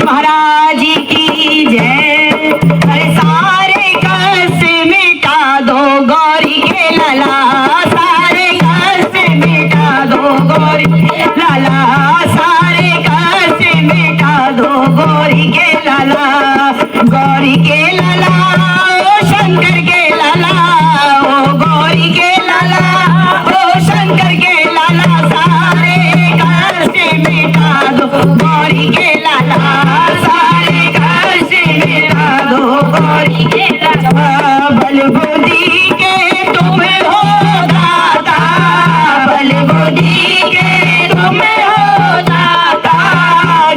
महाराज की जय। अरे सारे कष्ट मिटा दो गौरी के लाला, सारे कष्ट मिटा दो गौरी के लाला, सारे कष्ट मिटा दो गौरी के लाला, गौरी के लाला ओ शंकर के लाला, ओ गौरी के लाला ओ शंकर के लाला, सारे कष्ट मिटा दो गौरी के लाला, सारे कष्ट मिटा दो गौरी के लाला। बलबुद्धि के तुम हो दाता, बलबुद्धि के तुम हो दाता,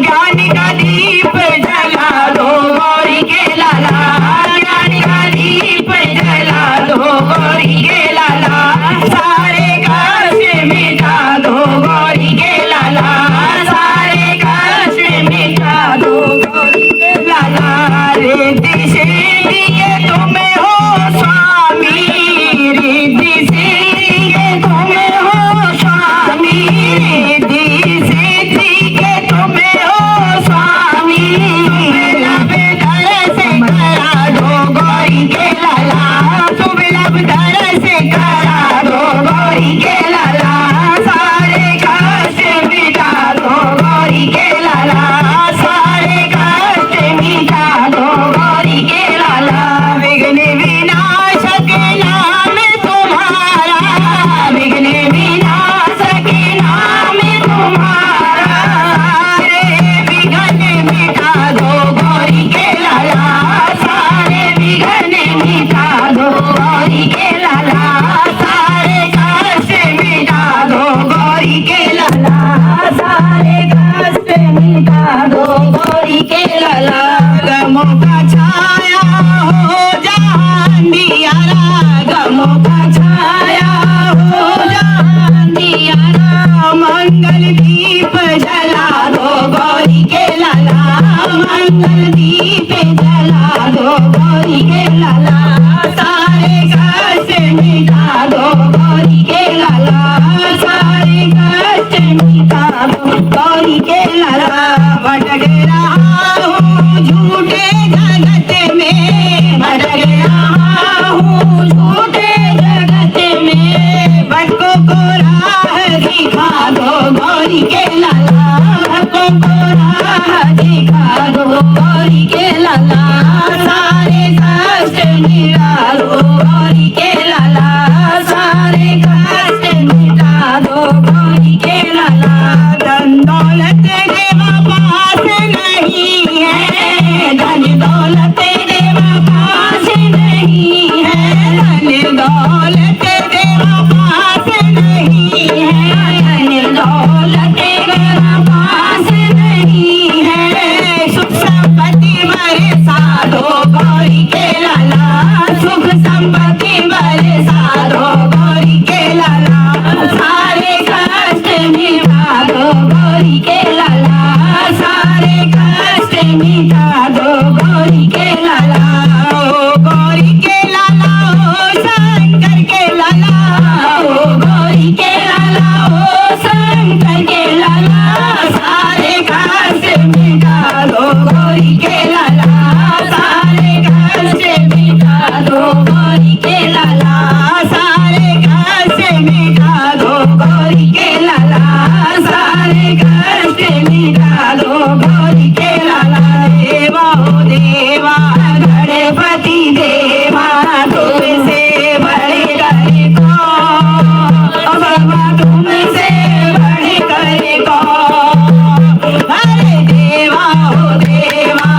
ज्ञान का दीप जला दो गौरी के लाला, ज्ञान का दीप जला दो गौरी के लाला, सारे कष्ट मिटा दो गौरी के लाला, सारे कष्ट मिटा दो गौरी के लाला। रिद्धि सिद्धि के तुम हो स्वामी, रिद्धि सिद्धि के तुम हो स्वामी, रिद्धि सिद्धि के तुम हो स्वामी, सुलभ दर्श करा दो गौरी के लाला, सुलभ दर्श करा दो गौरी के लाला, सारे कष्ट मिटा दो गौरी के लाला, सारे कष्ट मिटा दो गौरी के लाला। विघ्न विनाशक नाम तुम्हारा, विघ्न विनाशक नाम तुम्हारा, सारे विघ्न मिटा दो गौरी के लाला, सारे विघ्न मिटा दो गौरी के लाला, सारे कष्ट मिटा दो गौरी के लाला, सारे कष्ट मिटा दो गौरी के लाला। गमों का छाया हो जहां दियारा, गमों का छाया हो जहां दियारा, मंगल दीप जला दो गौरी के लाला, मंगल दीप जला दो गौरी के लाला, सारे कष्ट मिटा दो गौरी के लाला, सारे कष्ट मिटा दो गौरी के लाला। भटक रहा हूँ झूठे जगत में, भटक रहा हूँ झूठे जगत में, भटकों को राह दिखा दो गौरी के लाला, भटकों को राह दिखा दो गौरी के लाला, सारे कष्ट मिटा दो गौरी के लाला, सारे कष्ट मिटा दो गौरी के लाला। धन दौलत देवा पास नहीं है, धन दौलत देवा पास नहीं है, धन दौलत देवा पास नहीं है, धन दौलत देवा पास नहीं है, सुख संपत्ति बरसा दो गौरी के लाला, सुख संपत्ति बरसा दो गौरी के लाला, सारे कष्ट मिटा दो गौरी के लाला, सारे कष्ट मिटा दो गौरी के लाला। ओ गौरी के लाला ओ शंकर के लाला, ओ गौरी के लाला ओ शंकर के लाला, सारे कष्ट मिटा दो गौरी के लाला, सारे कष्ट मिटा दो गौरी के लाला, सारे कष्ट मिटा दो गौरी के लाला, सारे कष्ट मिटा दो गौरी के लाला। देवा ओ देवा गणपति देवा, तुमसे बड़े करे कौन, बाबा तुमसे बड़े करे कौन। अरे देवा ओ देवा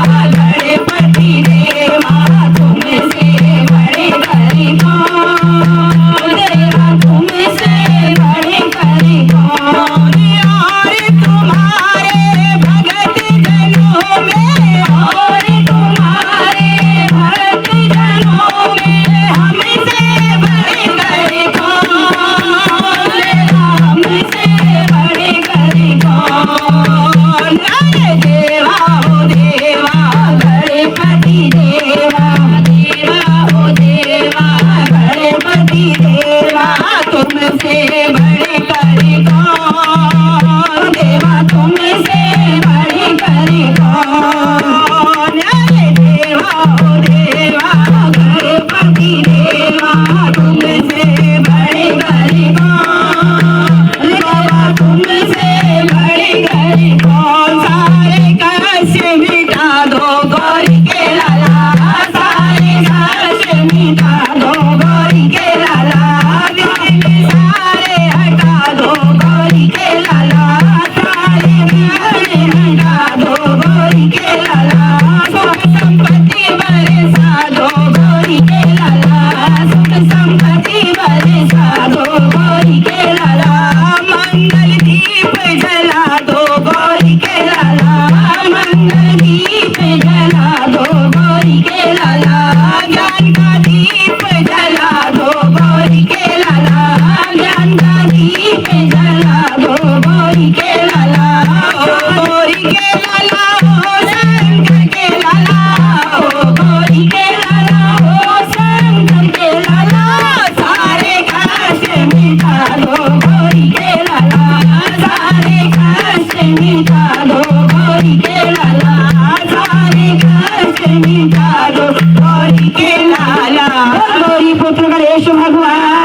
गौरी के लाला गौरी पुत्र गणेश भगवान